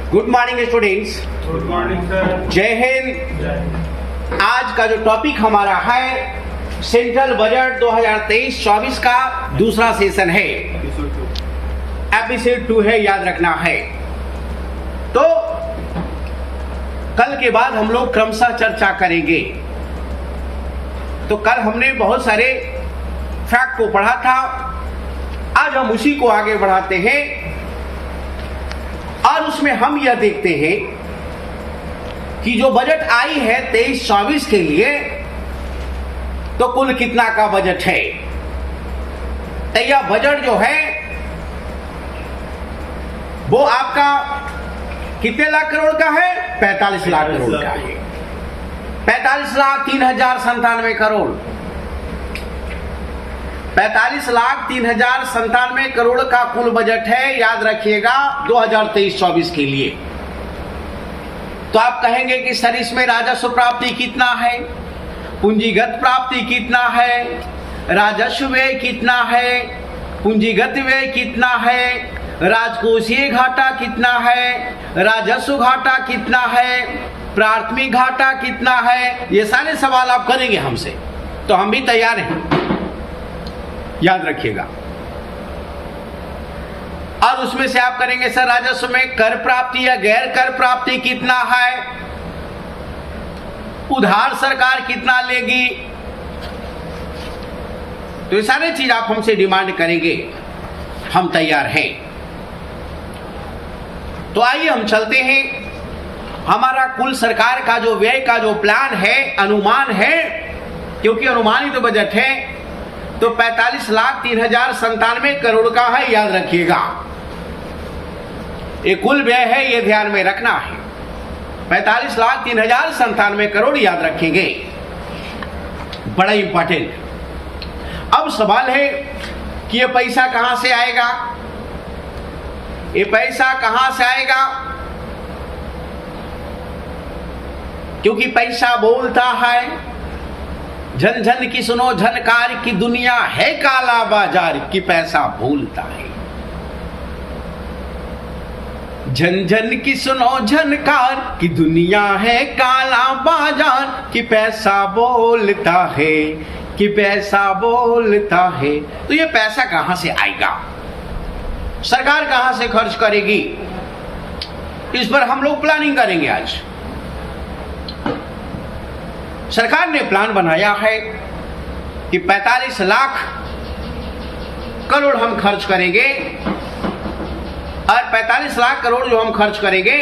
Good morning students. Good morning sir. जय हिंद। आज का जो टॉपिक हमारा है सेंट्रल बजट 2023-24 का दूसरा सेशन है, एपिसोड 2 है, याद रखना है। तो कल के बाद हम लोग क्रमशः चर्चा करेंगे। तो कल हमने बहुत सारे फैक्ट को पढ़ा था, आज हम उसी को आगे बढ़ाते हैं और उसमें हम यह देखते हैं कि जो बजट आई है 23-24 के लिए, तो कुल कितना का बजट है। तो यह बजट जो है वो आपका कितने लाख करोड़ का है? 45 लाख करोड़ का है। 45,03,097 करोड़। 45,03,097 करोड़ का कुल बजट है, याद रखिएगा, 2023-24 के लिए। तो आप कहेंगे कि सर इसमें राजस्व प्राप्ति कितना है, पूंजीगत प्राप्ति कितना है, राजस्व व्यय कितना है, पूंजीगत व्यय कितना है, राजकोषीय घाटा कितना है, राजस्व घाटा कितना है, प्राथमिक घाटा कितना है, ये सारे सवाल आप करेंगे हमसे। तो हम भी तैयार हैं, याद रखिएगा। और उसमें से आप करेंगे सर राजस्व में कर प्राप्ति या गैर कर प्राप्ति कितना है, उधार सरकार कितना लेगी, तो ये सारी चीज आप हमसे डिमांड करेंगे, हम तैयार हैं। तो आइए हम चलते हैं। हमारा कुल सरकार का जो व्यय का जो प्लान है, अनुमान है, क्योंकि अनुमानित तो बजट है, तो 45,03,097 करोड़ का है, याद रखिएगा। ये कुल व्यय है, ये ध्यान में रखना है। 45,03,097 करोड़ याद रखेंगे, बड़ा इंपॉर्टेंट। अब सवाल है कि ये पैसा कहां से आएगा, ये पैसा कहां से आएगा, क्योंकि पैसा बोलता है। झन झन की सुनो झनकार की दुनिया है काला बाजार की पैसा बोलता है। झन झन की सुनो झनकार की दुनिया है काला बाजार की पैसा बोलता है, कि पैसा बोलता है। तो ये पैसा कहां से आएगा, सरकार कहां से खर्च करेगी, इस पर हम लोग प्लानिंग करेंगे आज। सरकार ने प्लान बनाया है कि 45 लाख करोड़ हम खर्च करेंगे, और 45 लाख करोड़ जो हम खर्च करेंगे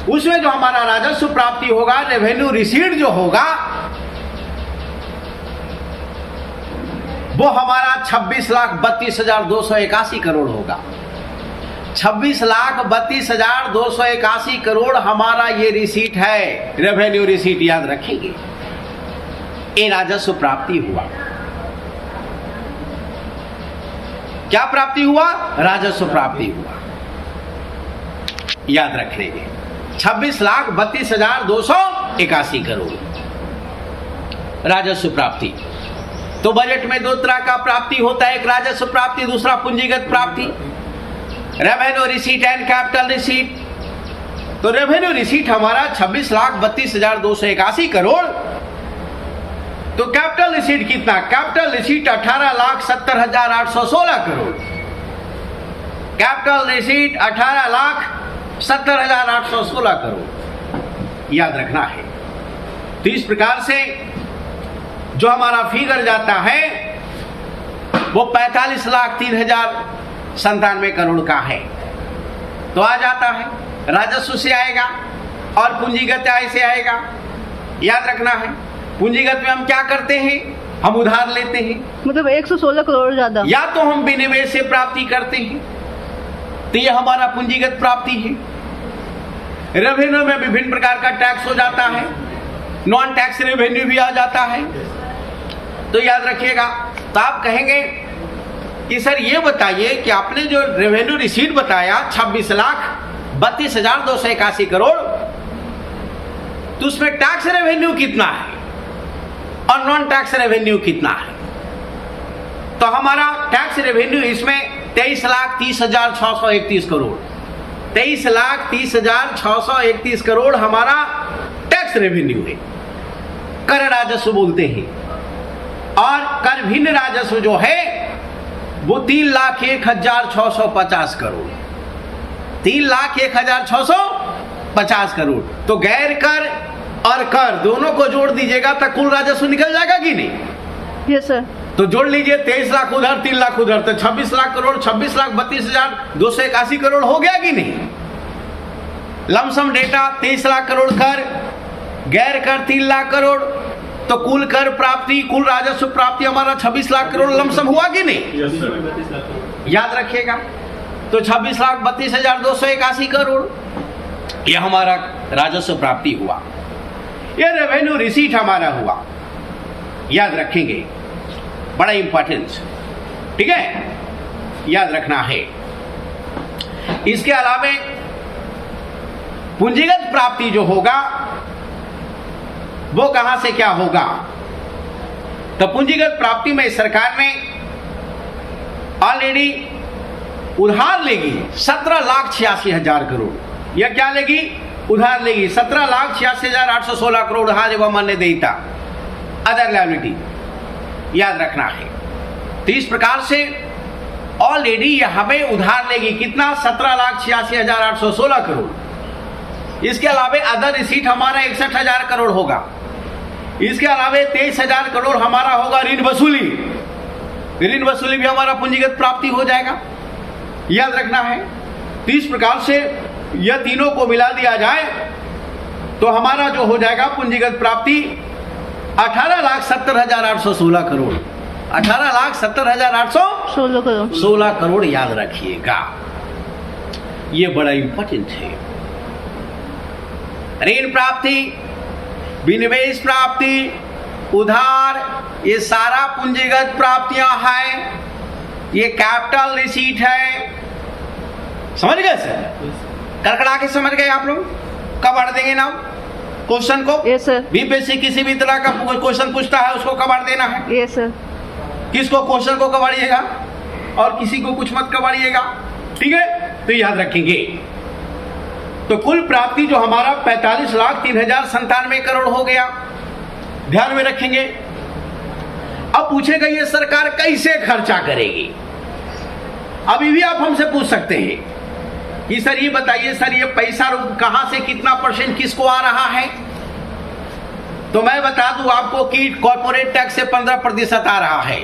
उसमें जो हमारा राजस्व प्राप्ति होगा, रेवेन्यू रिसीट जो होगा, वो हमारा 26,32,281 करोड़ होगा। 26,32,281 करोड़ हमारा ये रिसीट है, रेवेन्यू रिसीट, याद रखेंगे। ये राजस्व प्राप्ति हुआ। क्या प्राप्ति हुआ? राजस्व प्राप्ति हुआ, याद रखेंगे। 26,32,281 करोड़ राजस्व प्राप्ति। तो बजट में दो तरह का प्राप्ति होता है, एक राजस्व प्राप्ति, दूसरा पूंजीगत प्राप्ति, revenue receipt and capital receipt. तो रेवेन्यू रिसीट हमारा 26,32,281 करोड़। तो कैपिटल रिसीट कितना? Capital receipt 18,70,816 crore. Capital receipt 18,70,816 crore, याद रखना है। तो इस प्रकार से जो हमारा फिगर जाता है वो 45,03,097 करोड़ का है। तो आ जाता है, राजस्व से आएगा और पूंजीगत आय से आएगा, याद रखना है। पूंजीगत में हम क्या करते हैं, हम उधार लेते हैं, मतलब 116 करोड़ ज्यादा, या तो हम विनिवेश से प्राप्ति करते हैं, तो ये हमारा पूंजीगत प्राप्ति है। रेवेन्यू में विभिन्न प्रकार का टैक्स हो जाता है, नॉन टैक्स रेवेन्यू भी आ जाता है, तो याद रखिएगा। तो आप कहेंगे कि सर ये बताइए कि आपने जो रेवेन्यू रिसीट बताया 26,32,281 करोड़, तो उसमें टैक्स रेवेन्यू कितना है और नॉन टैक्स रेवेन्यू कितना है? तो हमारा टैक्स रेवेन्यू इसमें 23,30,631 करोड़, 23,30,631 करोड़ हमारा टैक्स रेवेन्यू है, कर राजस्व बोलते हैं। और कर भिन्न राजस्व जो है वो 3,01,650 करोड़, 3,01,650 करोड़। तो गैर कर और कर दोनों को जोड़ दीजिएगा तो कुल राजस्व निकल जाएगा कि नहीं? Yes sir. तो जोड़ लीजिए 23 लाख उधर 3 लाख उधर, तो 26 लाख करोड़, 26,32,281 करोड़ हो गया कि नहीं? लमसम डेटा 23 लाख करोड़ कर, गैर कर 3 लाख करोड़, तो कुल कर प्राप्ति, कुल राजस्व प्राप्ति हमारा 26 लाख करोड़ लमसम हुआ कि नहीं? याद रखिएगा। तो 26,32,281 करोड़ यह हमारा राजस्व प्राप्ति हुआ, यह रेवेन्यू रिसीट हमारा हुआ। याद रखेंगे, बड़ा इंपॉर्टेंस, ठीक है, याद रखना है। इसके अलावा पूंजीगत प्राप्ति जो होगा वो कहां से क्या होगा? तो पूंजीगत प्राप्ति में सरकार ने ऑलरेडी उधार लेगी 17,86,000 करोड़। यह क्या लेगी? उधार लेगी 17,86,816 करोड़ उधार एवं मान्य देयता, अदर लायबिलिटी, याद रखना है। तो इस प्रकार से ऑलरेडी यह हमें उधार लेगी कितना? 17,86,816 करोड़। इसके अलावा अदर रिसीट हमारा 61,000 करोड़ होगा। इसके अलावा 23,000 करोड़ हमारा होगा ऋण वसूली। ऋण वसूली भी हमारा पूंजीगत प्राप्ति हो जाएगा, याद रखना है। तो इस प्रकार से यह तीनों को मिला दिया जाए तो हमारा जो हो जाएगा पूंजीगत प्राप्ति 18,70,816 करोड़, 18,70,816 करोड़, याद रखिएगा। यह बड़ा इंपॉर्टेंट है। ऋण प्राप्ति, विनिवेश प्राप्ति, उधार, ये सारा पूंजीगत प्राप्तियां हैं। ये कैपिटल रिसीट है। समझ गए सर? कड़कड़ा के समझ गए आप लोग? कब बढ़ देंगे नाम क्वेश्चन को? Yes sir. बीपीएससी किसी भी तरह का क्वेश्चन पूछता है उसको कबाड़ देना है। Yes sir. किसको? क्वेश्चन को कबाड़िएगा और किसी को कुछ मत कबाड़िएगा, ठीक है? तो याद रखेंगे। तो कुल प्राप्ति जो हमारा 45,03,097 करोड़ हो गया, ध्यान में रखेंगे। अब पूछेगा ये सरकार कैसे खर्चा करेगी? अभी भी आप हमसे पूछ सकते हैं कि सर ये बताइए, सर ये पैसा कहां से कितना परसेंट किसको आ रहा है? तो मैं बता दूं आपको कि कॉर्पोरेट टैक्स से 15% आ रहा है।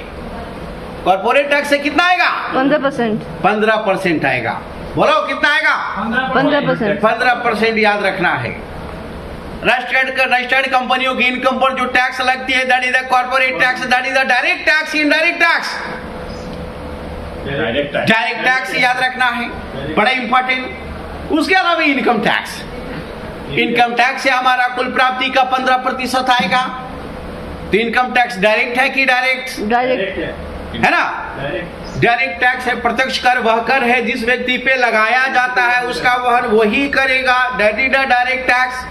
कॉर्पोरेट टैक्स से कितना आएगा? 15%। 15% आएगा। बोलो कितना आएगा? 15%। 15% याद रखना है। रजिस्टर्ड कंपनियों की इनकम पर जो टैक्स लगती है that is the corporate tax, that is the direct tax, indirect tax. Direct tax याद रखना है, बड़ा इंपॉर्टेंट। उसके अलावा इनकम टैक्स, इनकम टैक्स से हमारा कुल प्राप्ति का 15% आएगा। तो इनकम टैक्स डायरेक्ट है कि डायरेक्ट? डायरेक्ट है ना? डायरेक्ट टैक्स है, प्रत्यक्ष कर वह कर है जिस व्यक्ति पे लगाया जाता है उसका वहन वही करेगा, that is the direct tax.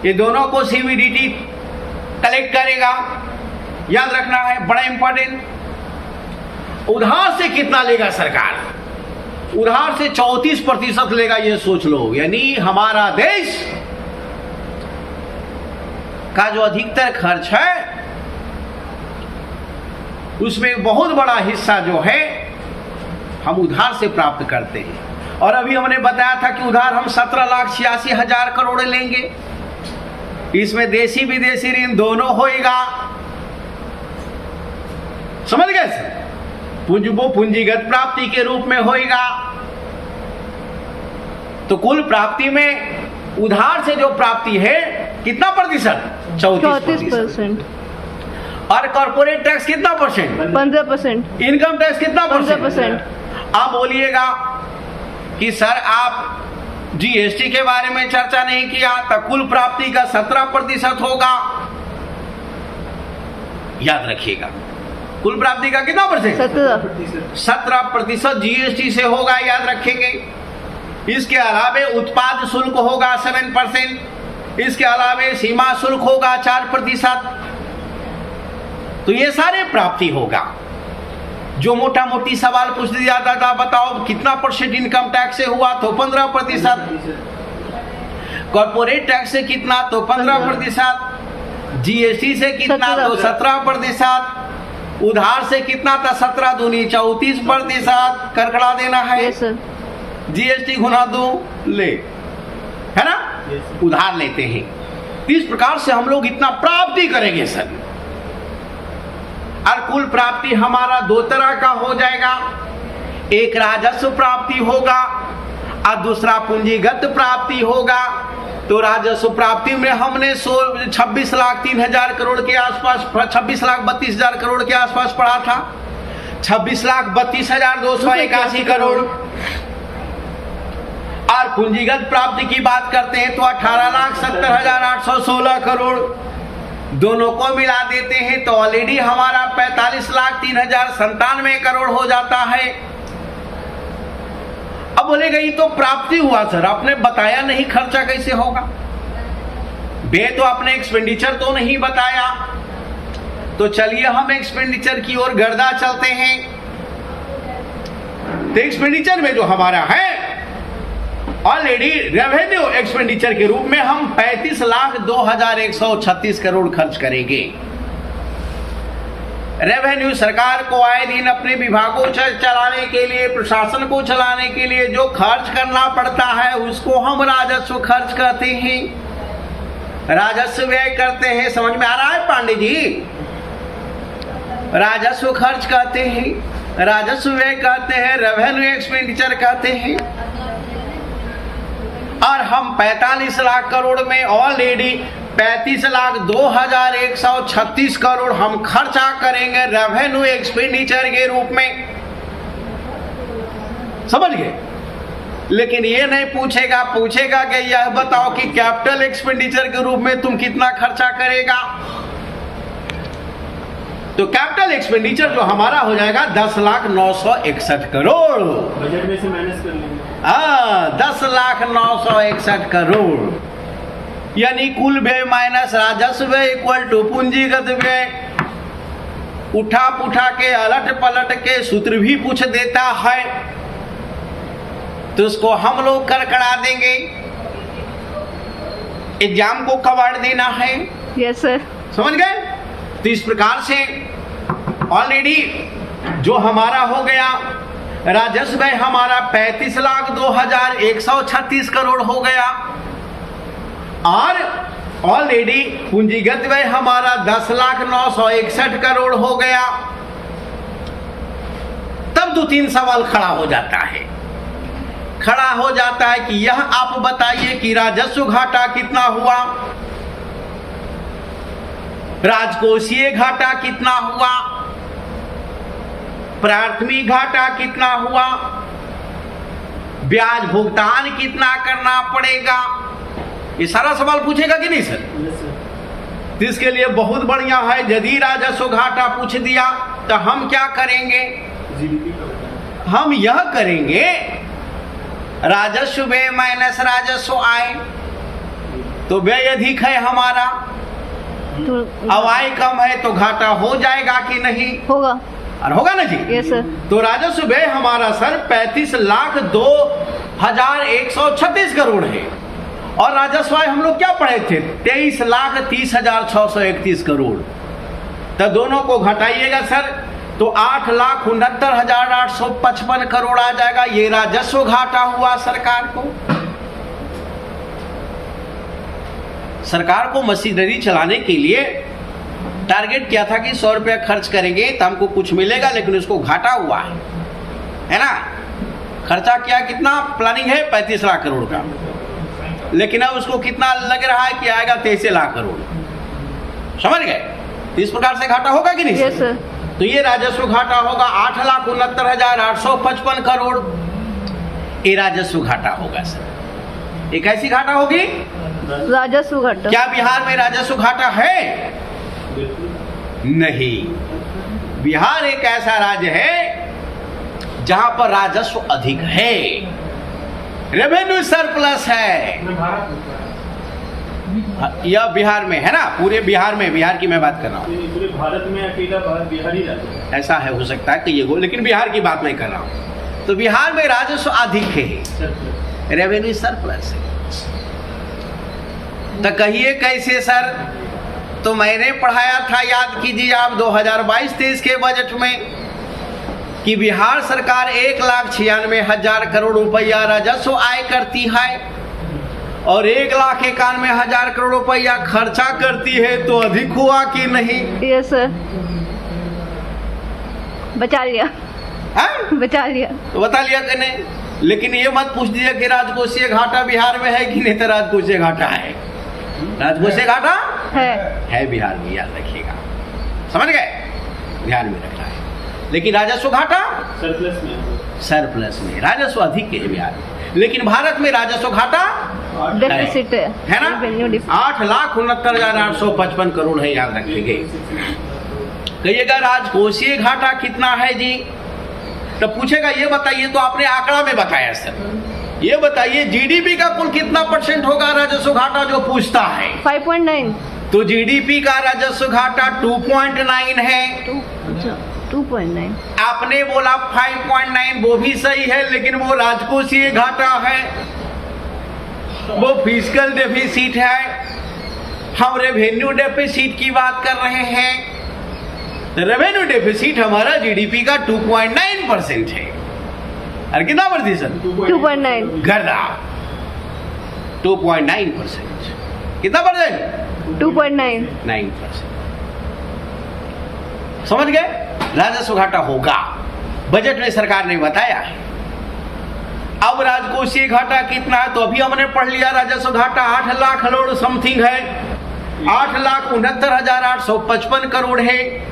ये दोनों को सीबीडीटी कलेक्ट करेगा, याद रखना है, बड़ा इंपॉर्टेंट। उधार से कितना लेगा सरकार? उधार से 34% लेगा, ये सोच लो। यानी हमारा देश का जो अधिकतर खर्च है उसमें बहुत बड़ा हिस्सा जो है हम उधार से प्राप्त करते हैं। और अभी हमने बताया था कि उधार हम 17,86,000 करोड़ लेंगे। इसमें देशी विदेशी ऋण दोनों होएगा। समझ गए सर? वो पूंजीगत प्राप्ति के रूप में होएगा। तो कुल प्राप्ति में उधार से जो प्राप्ति है कितना प्रतिशत? 34%। और कॉर्पोरेट टैक्स कितना परसेंट? 15%। इनकम टैक्स कितना परसेंट? 15%। आप बोलिएगा कि सर आप जीएसटी के बारे में चर्चा नहीं किया, तो कुल प्राप्ति का 17% होगा। याद रखिएगा, कुल प्राप्ति का कितना परसेंट? 17% जीएसटी से होगा, याद रखेंगे। इसके अलावा उत्पाद शुल्क होगा 7%। इसके अलावा सीमा शुल्क होगा 4%। तो ये सारे प्राप्ति होगा। जो मोटा मोटी सवाल पूछ दिया था, बताओ कितना परसेंट इनकम टैक्स से हुआ, तो 15%। कॉर्पोरेट टैक्स से कितना, तो 15%। जीएसटी से कितना, तो 17%। उधार से कितना था, 17 दूनी 34%। करकड़ा देना है। Yes sir. जीएसटी गुना 2 ले, है ना, उधार लेते हैं। इस प्रकार से हम लोग इतना प्राप्ति करेंगे सर। और कुल प्राप्ति हमारा 2 तरह का हो जाएगा, एक राजस्व प्राप्ति होगा और दूसरा पूंजीगत प्राप्ति होगा। तो राजस्व प्राप्ति में हमने 26,03,000 करोड़ के आसपास, 26,32,000 करोड़ के आसपास पढ़ा था, 26,32,281 करोड़। और पूंजीगत प्राप्ति की बात करते हैं तो 18,70,816 करोड़। दोनों को मिला देते हैं तो ऑलरेडी हमारा 45,03,097 करोड़ हो जाता है। अब बोलेगा ये तो प्राप्ति हुआ सर, आपने बताया नहीं खर्चा कैसे होगा। बे तो आपने एक्सपेंडिचर तो नहीं बताया। तो चलिए हम एक्सपेंडिचर की ओर गर्दा चलते हैं। तो एक्सपेंडिचर में जो हमारा है ऑलरेडी रेवेन्यू एक्सपेंडिचर के रूप में हम 35,02,136 करोड़ खर्च करेंगे। रेवेन्यू सरकार को आए दिन अपने विभागों चलाने के लिए, प्रशासन को चलाने के लिए जो खर्च करना पड़ता है उसको हम राजस्व खर्च कहते हैं, राजस्व व्यय करते हैं। समझ में आ रहा है पांडे जी? राजस्व खर्च कहते हैं, राजस्व व्यय कहते हैं, रेवेन्यू एक्सपेंडिचर कहते हैं। और हम 45 लाख करोड़ में ऑलरेडी 35,02,136 करोड़ हम खर्चा करेंगे रेवेन्यू एक्सपेंडिचर के रूप में। समझ गए? लेकिन ये नहीं पूछेगा कि यह बताओ कि कैपिटल एक्सपेंडिचर के रूप में तुम कितना खर्चा करेगा। तो कैपिटल एक्सपेंडिचर जो हमारा हो जाएगा 10,09,61 करोड़। बजट में से माइनस कर लेंगे। 10,09,61 करोड़, यानी कुल व्यय माइनस राजस्व व्यय इक्वल टू पूंजीगत व्यय। उठा पुठा के अलट पलट के सूत्र भी पूछ देता है तो उसको हम लोग करकड़ा देंगे। एग्जाम को कवाड़ देना है। Yes sir. समझ गए? तो इस प्रकार से ऑलरेडी जो हमारा हो गया राजस्व व्यय हमारा 35,02,136 करोड़ हो गया और ऑलरेडी पूंजीगत व्यय हमारा 10,09,61 करोड़ हो गया। तब 2-3 सवाल खड़ा हो जाता है कि यह आप बताइए कि राजस्व घाटा कितना हुआ, राजकोषीय घाटा कितना हुआ, प्राथमिक घाटा कितना हुआ, ब्याज भुगतान कितना करना पड़ेगा। ये सारा सवाल पूछेगा कि नहीं सर? तो इसके लिए बहुत बढ़िया है, यदि राजस्व घाटा पूछ दिया तो हम क्या करेंगे? हम यह करेंगे राजस्व व्यय माइनस राजस्व आय। तो व्यय अधिक है हमारा, अब आय कम है तो घाटा हो जाएगा कि नहीं? होगा। और होगा ना जी? Yes sir. तो राजस्व व्यय हमारा सर 35,02,136 करोड़ है और राजस्व आय हम लोग क्या पढ़े थे? 23,30,631 करोड़। तो दोनों को घटाइएगा सर तो 8,69,855 करोड़ आ जाएगा। ये राजस्व घाटा हुआ सरकार को। सरकार को मशीनरी चलाने के लिए टारगेट किया था कि 100 रुपया खर्च करेंगे तो हमको कुछ मिलेगा, लेकिन उसको घाटा हुआ है ना। खर्चा किया कितना? प्लानिंग है 35 लाख करोड़ का, लेकिन अब उसको कितना लग रहा है कि आएगा 23 लाख करोड़। समझ गए? इस प्रकार से घाटा होगा कि नहीं? Yes sir. तो ये राजस्व घाटा होगा 8,69,855 करोड़। ये राजस्व घाटा होगा सर। एक ऐसी घाटा होगी राजस्व घाटा। क्या बिहार में राजस्व घाटा है? नहीं। बिहार एक ऐसा राज्य है जहां पर राजस्व अधिक है, रेवेन्यू सरप्लस है। यह बिहार में है ना, पूरे बिहार में, बिहार की मैं बात कर रहा हूँ। पूरे भारत में अकेला बिहार ही राज्य है। ऐसा है, हो सकता है कि ये हो, लेकिन बिहार की बात मैं कर रहा हूँ। तो बिहार में राजस्व अधिक है, रेवेन्यू सरप्लस है। तो कहिए कैसे सर? तो मैंने पढ़ाया था, याद कीजिए आप 2022-23 के बजट में, कि बिहार सरकार 1,96,000 करोड़ रुपया राजस्व आय करती है और 1,91,000 करोड़ रुपया खर्चा करती है। तो अधिक हुआ कि नहीं? यस सर, बचा लिया। हाँ? बचा लिया। तो बता लिया कि नहीं? लेकिन ये मत पूछ दीजिए कि राजकोषीय घाटा बिहार में है कि नहीं। तो राजकोषीय घाटा है, राजकोषीय घाटा है बिहार में, याद रखिएगा। समझ गए? ध्यान में रखना है। लेकिन राजस्व घाटा सरप्लस में, सरप्लस में, राजस्व अधिक है बिहार में। लेकिन भारत में राजस्व घाटा डेफिसिट है ना, 8,69,855 करोड़ है, याद रखिएगा। कहिएगा राजकोषीय घाटा कितना है जी? तो पूछेगा ये बताइए, तो आपने आंकड़ा में बताया सर, ये बताइए जीडीपी का कुल कितना % होगा राजस्व घाटा, जो पूछता है। 5.9। तो जीडीपी का राजस्व घाटा 2.9 है। 2.9। आपने बोला 5.9, वो भी सही है, लेकिन वो राजकोषीय घाटा है, वो फिस्कल डेफिसिट है। हम रेवेन्यू डेफिसिट की बात कर रहे हैं। रेवेन्यू डेफिसिट हमारा जीडीपी का 2.9% है। अरे कितना प्रतिशत? 2.9। गर्दा 2.9%। कितना %? 2.9%। समझ गए? राजस्व घाटा होगा, बजट में सरकार ने बताया है। अब राजकोषीय घाटा कितना है? तो अभी हमने पढ़ लिया, राजस्व घाटा 8 लाख करोड़ समथिंग है, 8,69,855 करोड़ है।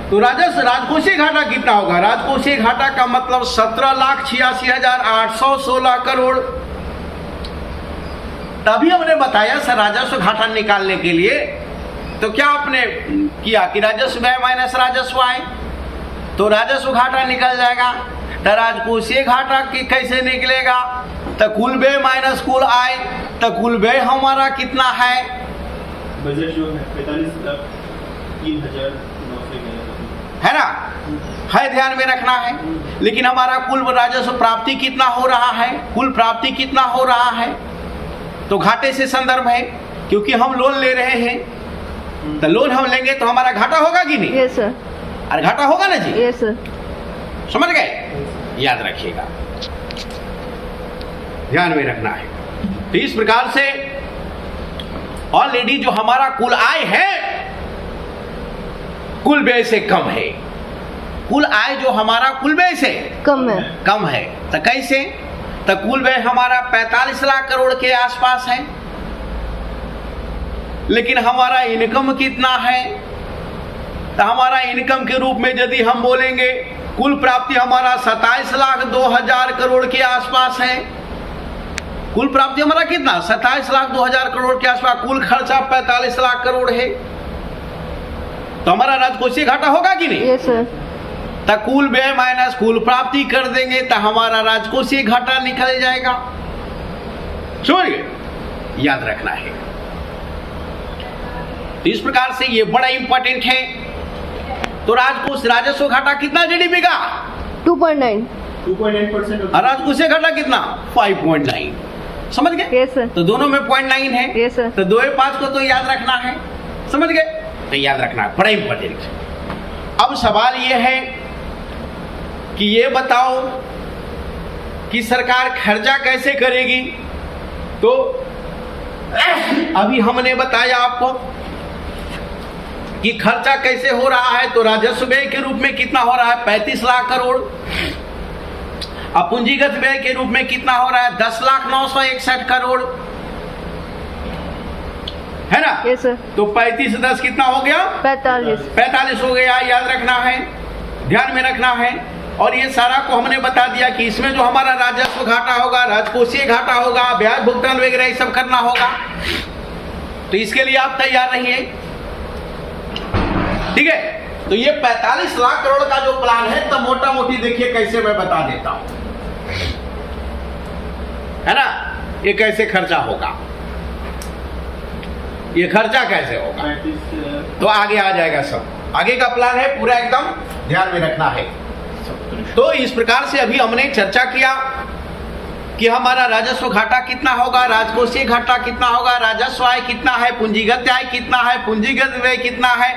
तो राजकोषीय घाटा कितना होगा? राजकोषीय घाटा का मतलब 17,86,816 करोड़। तभी हमने बताया सर राजस्व घाटा निकालने के लिए तो क्या आपने किया कि राजस्व व्यय माइनस राजस्व आय, तो राजस्व घाटा निकल जाएगा। तो राजकोषीय घाटा कैसे निकलेगा? तो कुल व्यय माइनस कुल आय। तो कुल व्यय हमारा कितना है? बजट जो है 45,03,900 है ना, है, ध्यान में रखना है। लेकिन हमारा कुल राजस्व प्राप्ति कितना हो रहा है? कुल प्राप्ति कितना हो रहा है? तो घाटे से संदर्भ है, क्योंकि हम लोन ले रहे हैं। तो लोन हम लेंगे तो हमारा घाटा होगा कि नहीं? Yes sir. अरे घाटा होगा ना जी? Yes sir. समझ गए? याद रखिएगा, ध्यान में रखना है। तो इस प्रकार से ऑलरेडी जो हमारा कुल आय है कुल व्यय से कम है। कुल आय जो हमारा कुल व्यय से कम है। तो कैसे? तो कुल व्यय हमारा 45 लाख करोड़ के आसपास है, लेकिन हमारा इनकम कितना है? तो हमारा इनकम के रूप में यदि हम बोलेंगे, कुल प्राप्ति हमारा 27,02,000 करोड़ के आसपास है। कुल प्राप्ति हमारा कितना? 27,02,000 करोड़ के आसपास। कुल खर्चा 45 लाख करोड़ है। तो हमारा राजकोषीय घाटा होगा कि नहीं? Yes sir. तो कुल व्यय माइनस कुल प्राप्ति कर देंगे तो हमारा राजकोषीय घाटा निकल जाएगा। समझिए, याद रखना है। तो इस प्रकार से ये बड़ा इंपॉर्टेंट है। तो राजस्व घाटा कितना जीडीपी का? 2.9%। और राजकोषीय घाटा कितना? 5.9। समझ गए? Yes sir. तो दोनों में 0.9 है। Yes sir. तो 2/5 को तो याद रखना है। समझ गए? तो याद रखना है, बड़ा इंपॉर्टेंट। अब सवाल ये है कि ये बताओ कि सरकार खर्चा कैसे करेगी। तो अभी हमने बताया आपको कि खर्चा कैसे हो रहा है। तो राजस्व व्यय के रूप में कितना हो रहा है? 35 लाख करोड़। अब पूंजीगत व्यय के रूप में कितना हो रहा है? 10,09,61 करोड़, है ना? Yes sir. तो 35 10 कितना हो गया? 45 हो गया। याद रखना है, ध्यान में रखना है। और ये सारा को हमने बता दिया कि इसमें जो हमारा राजस्व घाटा होगा, राजकोषीय घाटा होगा, ब्याज भुगतान वगैरह ये सब करना होगा। तो इसके लिए आप तैयार रहिए, ठीक है? तो ये 45 लाख करोड़ का जो प्लान है, तो मोटा मोटी देखिए कैसे मैं बता देता हूं, है ना? ये कैसे खर्चा होगा। ये खर्चा कैसे होगा? 35 तो आगे आ जाएगा सब, आगे का प्लान है पूरा एकदम ध्यान में रखना है। तो इस प्रकार से अभी हमने चर्चा किया कि हमारा राजस्व घाटा कितना होगा, राजकोषीय घाटा कितना होगा, राजस्व आय कितना है, पूंजीगत आय कितना है, पूंजीगत व्यय कितना है,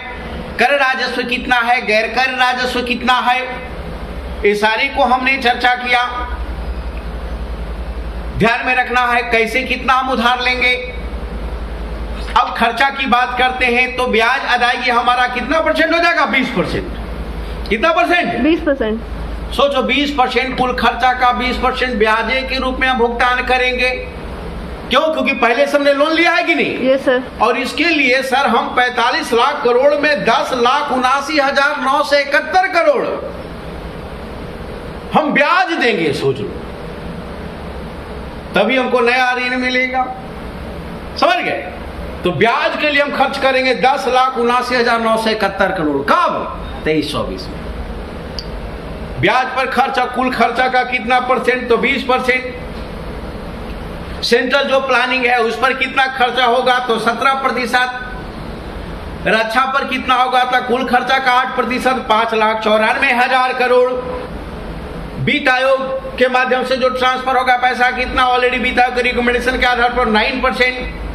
कर राजस्व कितना है, गैर कर राजस्व कितना है, ये सारे को हमने चर्चा किया। ध्यान में रखना है कैसे कितना हम उधार लेंगे। अब खर्चा की बात करते हैं तो ब्याज अदायगी हमारा कितना परसेंट हो जाएगा? 20%। कितना परसेंट? 20%। सोचो 20% कुल खर्चा का 20% ब्याजे के रूप में हम भुगतान करेंगे। क्यों? क्योंकि पहले से हमने लोन लिया है कि नहीं? Yes sir. और इसके लिए सर हम 45 लाख करोड़ में 10,79,971 करोड़ हम ब्याज देंगे। सोच लो, तभी हमको नया ऋण मिलेगा। समझ गए? तो ब्याज के लिए हम खर्च करेंगे 10,79,971 करोड़। कब? 23-24 में। ब्याज पर खर्चा कुल खर्चा का कितना परसेंट? तो 20%। सेंट्रल जो प्लानिंग है उस पर कितना खर्चा होगा? तो 17%। रक्षा पर कितना होगा? तो कुल खर्चा का 8%, 5,94,000 करोड़। वित्त आयोग के माध्यम से जो ट्रांसफर होगा पैसा कितना? ऑलरेडी वित्त आयोग के रिकमेंडेशन के आधार पर 9%।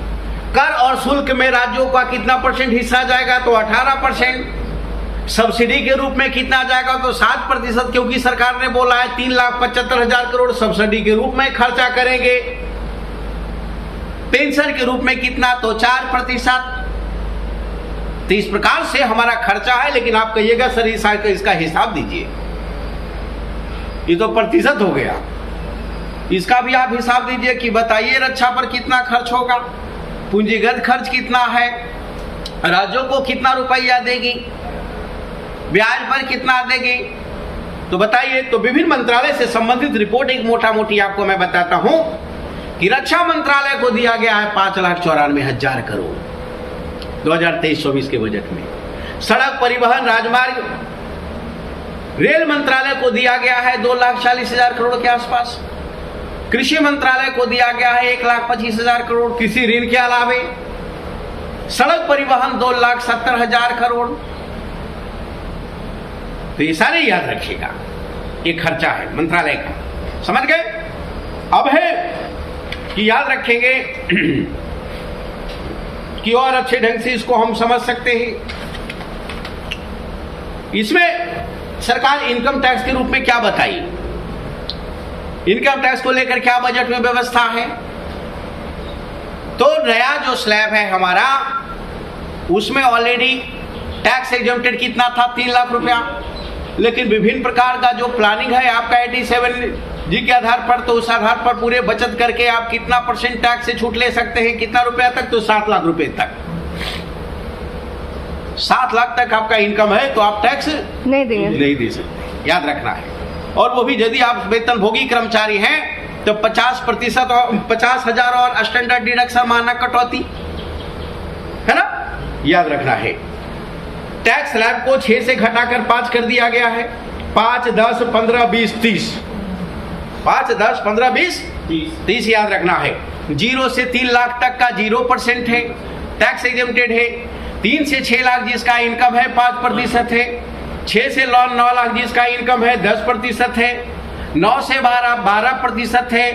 कर और शुल्क में राज्यों का कितना परसेंट हिस्सा जाएगा? तो 18%। सब्सिडी के रूप में कितना जाएगा? तो 7%, क्योंकि सरकार ने बोला है 3,75,000 करोड़ सब्सिडी के रूप में खर्चा करेंगे। पेंशन के रूप में कितना? तो 4%। तो इस प्रकार से हमारा खर्चा है। लेकिन आप कहिएगा सर इसका हिसाब दीजिए, ये तो प्रतिशत हो गया। इसका भी आप हिसाब दीजिए कि बताइए रक्षा पर कितना खर्च होगा, पूंजीगत खर्च कितना है, राज्यों को कितना रुपया देगी, ब्याज पर कितना देगी। तो बताइए। तो विभिन्न मंत्रालय से संबंधित रिपोर्ट एक मोटा मोटी आपको मैं बताता हूं कि रक्षा मंत्रालय को दिया गया है 5,94,000 करोड़ 2023-24 के बजट में। सड़क परिवहन राजमार्ग रेल मंत्रालय को दिया गया है 2,40,000 करोड़ के आसपास। कृषि मंत्रालय को दिया गया है 1,25,000 करोड़ किसी ऋण के अलावे। सड़क परिवहन 2,70,000 करोड़। तो ये सारे याद रखिएगा, ये खर्चा है मंत्रालय का। समझ गए? अब है कि याद रखेंगे कि और अच्छे ढंग से इसको हम समझ सकते हैं। इसमें सरकार इनकम टैक्स के रूप में क्या बताई, इनकम टैक्स को लेकर क्या बजट में व्यवस्था है। तो नया जो स्लैब है हमारा, उसमें ऑलरेडी टैक्स एग्जम्प्टेड कितना था? 3 लाख रुपया। लेकिन विभिन्न प्रकार का जो प्लानिंग है आपका 87G के आधार पर, तो उस आधार पर पूरे बचत करके आप कितना परसेंट टैक्स से छूट ले सकते हैं? कितना रुपया तक? तो 7 लाख रुपए तक। 7 लाख तक आपका इनकम है तो आप टैक्स नहीं देंगे, नहीं दे सकते, याद रखना है। और वो भी यदि आप वेतनभोगी कर्मचारी हैं तो 50% और 50,000 और स्टैंडर्ड डिडक्शन मानक कटौती है ना, याद रखना है। टैक्स स्लैब को 6 से घटाकर 5 कर दिया गया है। 5, 10, 15, 20, 30। 5, 10, 15, 20, 30 याद रखना है। 0 से 3 लाख तक का 0% है, टैक्स एग्जम्प्टेड है। 3 से 6 लाख जिसका इनकम है 5% है। 6 से 9 लाख जिसका इनकम है 10% है। 9 से 12% है।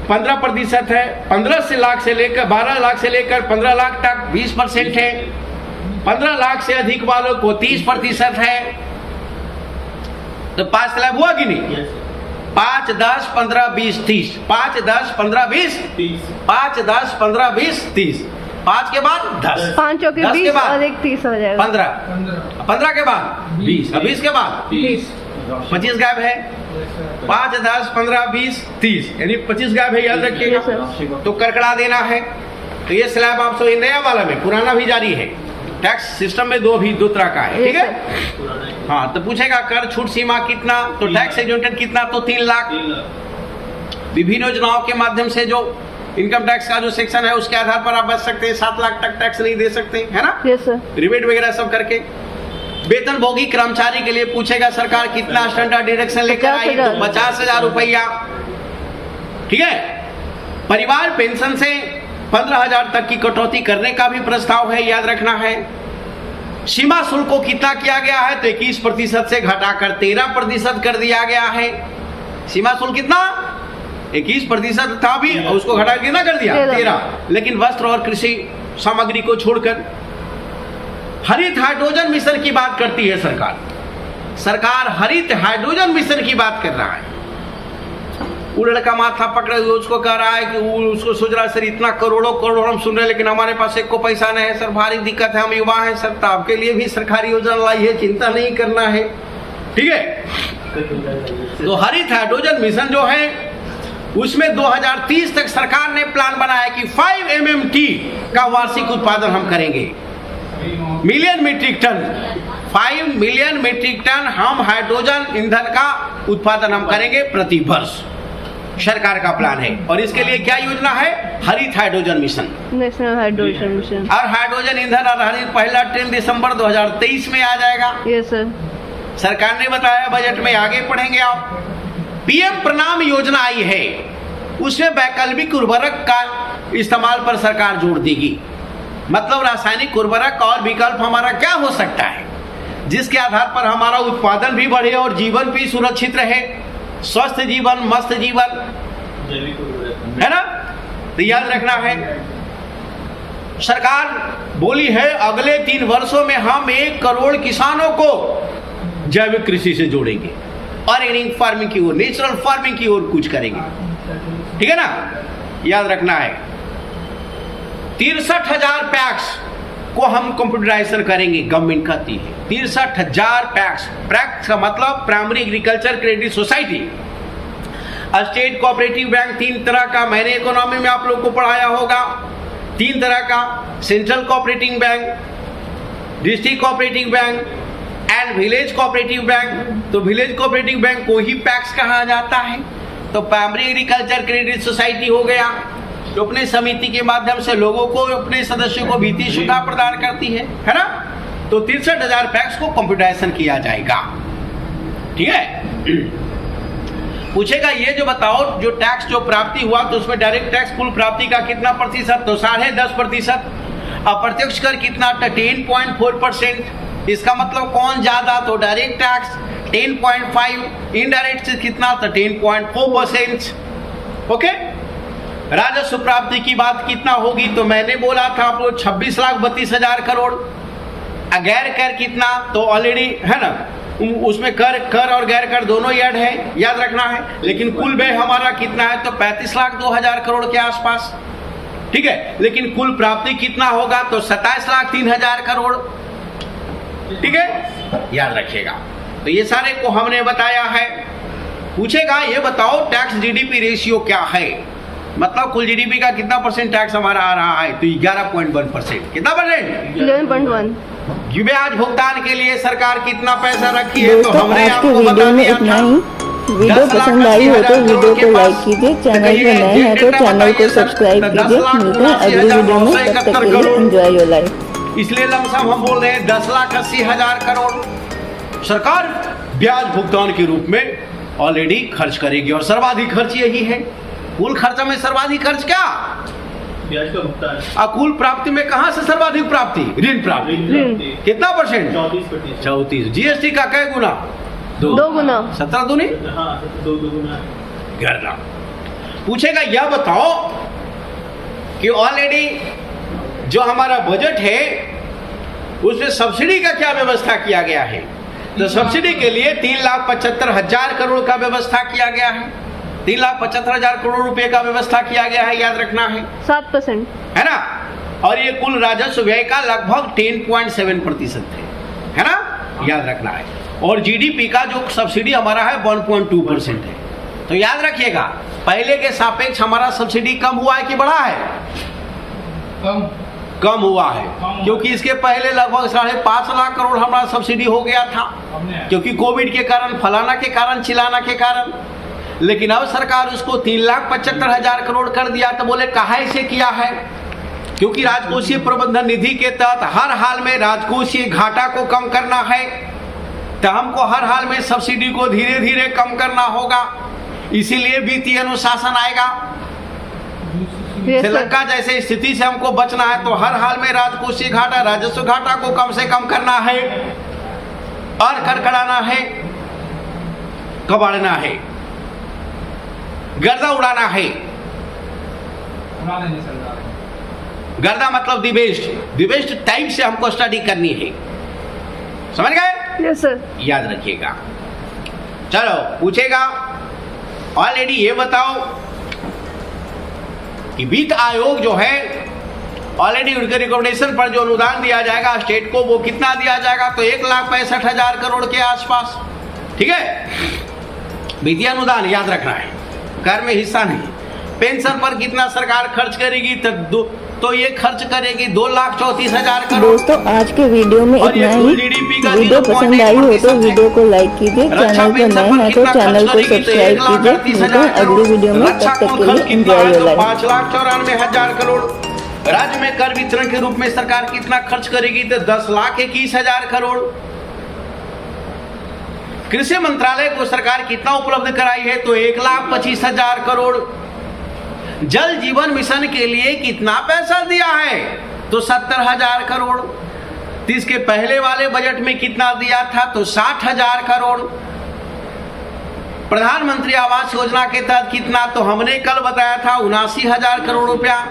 15% है। 15 से लाख से लेकर 12 लाख से लेकर 15 लाख तक 20% है। 15 लाख से अधिक वालों को 30% है। तो 5 स्लैब हुआ कि नहीं? 5, 10, 15, 20, 30। 5, 10, 15, 20, 5, 10, 15, 20, 30। 5 के बाद 10, 5 और 10 के बाद और एक 30 हो जाएगा। 15 के बाद 20, 20 के बाद 25 गायब है। 5, 10, 15, 20, 30 यानी 25 गायब है, याद रखिएगा। तो करकड़ा देना है। तो ये स्लैब आप सब नया वाला में, पुराना भी जारी है। टैक्स सिस्टम में दो तरह का है, ठीक है। हाँ, तो पूछेगा कर छूट सीमा कितना, तो टैक्स एग्जम्प्टेड कितना, तो 3 लाख। विभिन्न योजनाओं के माध्यम से जो इनकम टैक्स का जो सेक्शन है उसके आधार पर आप बच सकते हैं। 7 लाख तक टैक्स नहीं दे सकते, है ना। Yes sir. रिबेट वगैरह सब करके। वेतनभोगी कर्मचारी के लिए पूछेगा सरकार कितना स्टैंडर्ड डिडक्शन लेकर आई, तो 50,000 रुपया, ठीक है। परिवार पेंशन से 15,000 तक की कटौती करने का भी प्रस्ताव है, याद रखना है। सीमा शुल्क को कितना किया गया है, तो 21% से घटाकर 13% कर दिया गया है। सीमा शुल्क कितना 21% था भी, और उसको घटा के कितना कर दिया 13। लेकिन वस्त्र और कृषि सामग्री को छोड़कर हरित हाइड्रोजन मिशन की बात करती है सरकार। सरकार हरित हाइड्रोजन मिशन की बात कर रहा है। वो लड़का माथा पकड़े हुए उसको कह रहा है कि उसको सोच रहा है सर इतना करोड़ों करोड़ हम सुन रहे हैं लेकिन हमारे पास एक को पैसा नहीं है सर, भारी दिक्कत है, हम युवा हैं सर, तो आपके लिए भी सरकारी योजना लाई है, चिंता नहीं करना है, ठीक है। तो हरित हाइड्रोजन मिशन जो है उसमें 2030 तक सरकार ने प्लान बनाया कि 5 MMT का वार्षिक उत्पादन हम करेंगे, million metric ton, 5 million metric ton हम हाइड्रोजन ईंधन का उत्पादन हम करेंगे प्रति वर्ष, सरकार का प्लान है। और इसके लिए क्या योजना है, हरित hydrogen mission, national hydrogen mission. और हाइड्रोजन ईंधन और हरित पहला ट्रेन दिसंबर 2023 में आ जाएगा। यस सर, सरकार ने बताया, बजट में आगे पढ़ेंगे आप। पीएम प्रणाम योजना आई है, उसमें वैकल्पिक उर्वरक का इस्तेमाल पर सरकार जोर देगी। मतलब रासायनिक उर्वरक और विकल्प हमारा क्या हो सकता है जिसके आधार पर हमारा उत्पादन भी बढ़े और जीवन भी सुरक्षित रहे, स्वस्थ जीवन, मस्त जीवन, है ना। तो याद रखना है, सरकार बोली है अगले 3 वर्षों में हम 1 करोड़ किसानों को जैविक कृषि से जोड़ेंगे, ऑर्गेनिक फार्मिंग की ओर, नेचुरल फार्मिंग की ओर कुछ करेंगे, ठीक है ना। याद रखना है 63,000 पैक्स को हम कंप्यूटराइजेशन करेंगे, गवर्नमेंट कहती है 63,000 पैक्स। पैक्स का मतलब primary agriculture credit society, state cooperative bank 3 तरह का, मैंने इकोनॉमी में आप लोग को पढ़ाया होगा, 3 तरह का, central cooperative bank, district cooperative bank and village cooperative bank. तो विलेज कोऑपरेटिव बैंक को ही पैक्स कहा जाता है। तो प्राइमरी एग्रीकल्चर क्रेडिट सोसाइटी हो गया जो अपने समिति के माध्यम से लोगों को, अपने सदस्यों को वित्तीय सुविधा प्रदान करती है ना। तो 63,000 पैक्स को कंप्यूटराइजेशन किया जाएगा, ठीक है। पूछेगा ये जो बताओ, जो टैक्स जो प्राप्ति हुआ तो उसमें डायरेक्ट टैक्स कुल प्राप्ति का कितना प्रतिशत, तो 10.5%। अप्रत्यक्ष कर कितना, 10.4%। इसका मतलब कौन ज्यादा, तो डायरेक्ट टैक्स 10.5, इनडायरेक्ट से कितना, तो 10.4%। ओके। राजस्व प्राप्ति की बात कितना होगी, तो मैंने बोला था आप लोग 26,32,000 करोड़। गैर कर कितना, तो ऑलरेडी है ना, उसमें कर और गैर कर दोनों ऐड है, याद रखना है। लेकिन कुल व्यय हमारा कितना है, तो 35,02,000 करोड़ के आसपास, ठीक है। लेकिन कुल प्राप्ति कितना होगा, तो 27,03,000 करोड़, ठीक है, याद रखिएगा। तो ये सारे को हमने बताया है। पूछेगा ये बताओ टैक्स जीडीपी रेशियो क्या है, मतलब कुल जीडीपी का कितना % टैक्स हमारा आ रहा है, तो 11.1%। कितना %? 11.1। ब्याज भुगतान के लिए सरकार कितना पैसा रखी है, तो हमने आज के आपको बता वीडियो में दिया इतना था। ही। वीडियो पसंद आई हो तो वीडियो को लाइक कीजिए, चैनल पर नए हैं तो चैनल को सब्सक्राइब कीजिए। मिलते हैं अगली वीडियो में, तब तक के लिए एंजॉय योर लाइफ। इसलिए लमसम हम बोल रहे हैं 10,80,000 करोड़ सरकार ब्याज भुगतान के रूप में ऑलरेडी खर्च करेगी। और सर्वाधिक खर्च यही है, कुल खर्च में सर्वाधिक खर्च क्या, ब्याज का भुगतान। कुल प्राप्ति में कहां से सर्वाधिक प्राप्ति, ऋण प्राप्ति। कितना %? 34%। 34। जीएसटी का कै गुना, 2 गुना। 17 दूनी हाँ, 2 गुना। गर्दा। पूछेगा यह बताओ कि ऑलरेडी जो हमारा बजट है उसमें सब्सिडी का क्या व्यवस्था किया गया है, तो सब्सिडी के लिए 3,75,000 करोड़ का व्यवस्था किया गया है। 3,75,000 करोड़ रुपए का व्यवस्था किया गया है, याद रखना है। 7%, है ना। और ये कुल राजस्व व्यय का लगभग 10.7% है ना, याद रखना है। और जीडीपी का जो सब्सिडी हमारा है 1.2% है। तो याद रखिएगा पहले के सापेक्ष हमारा सब्सिडी कम हुआ है कि बढ़ा है, कम हुआ है, क्योंकि इसके पहले लगभग 5.5 लाख करोड़ हमारा सब्सिडी हो गया था, क्योंकि कोविड के कारण, फलाना के कारण, चिलाना के कारण। लेकिन अब सरकार उसको 3,75,000 करोड़ कर दिया। तो बोले कहा इसे किया है, क्योंकि राजकोषीय प्रबंधन निधि के तहत हर हाल में राजकोषीय घाटा को कम करना है, तो हमको हर हाल में सब्सिडी को धीरे धीरे कम करना होगा। इसीलिए वित्तीय अनुशासन आएगा। Yes, sir. श्रीलंका जैसे स्थिति से हमको बचना है तो हर हाल में राजकोषीय घाटा, राजस्व घाटा को कम से कम करना है और कड़कड़ाना है, कबाड़ना है, गर्दा उड़ाना है। गर्दा मतलब दी बेस्ट टाइप से हमको स्टडी करनी है, समझ गए? Yes sir. याद रखिएगा। चलो पूछेगा ऑलरेडी ये बताओ कि वित्त आयोग जो है ऑलरेडी उनके रिकमेंडेशन पर जो अनुदान दिया जाएगा स्टेट को वो कितना दिया जाएगा, तो 1,65,000 करोड़ के आसपास। ठीक है, वित्तीय अनुदान याद रखना है, कर में हिस्सा नहीं। पेंशन पर कितना सरकार खर्च करेगी, तो ये खर्च करेगी 2,34,000 करोड़। दोस्तों आज के वीडियो में और ये इतना कुल ही। GDP का वीडियो पसंद आई हो तो वीडियो को लाइक कीजिए, चैनल पर नए हैं तो चैनल को सब्सक्राइब कीजिए। मिलते हैं अगली वीडियो में, तब तक के लिए एंजॉय योर लाइफ। 5,94,000 करोड़। राज्य में कर वितरण के रूप में सरकार कितना खर्च करेगी, तो 10,21,000 करोड़। कृषि मंत्रालय को सरकार कितना उपलब्ध कराई है, तो 1,25,000 करोड़। जल जीवन मिशन के लिए कितना पैसा दिया है, तो 70,000 करोड़। तो इसके पहले वाले बजट में कितना दिया था, तो 60,000 करोड़। प्रधानमंत्री आवास योजना के तहत कितना, तो हमने कल बताया था 79,000 करोड़ रुपया।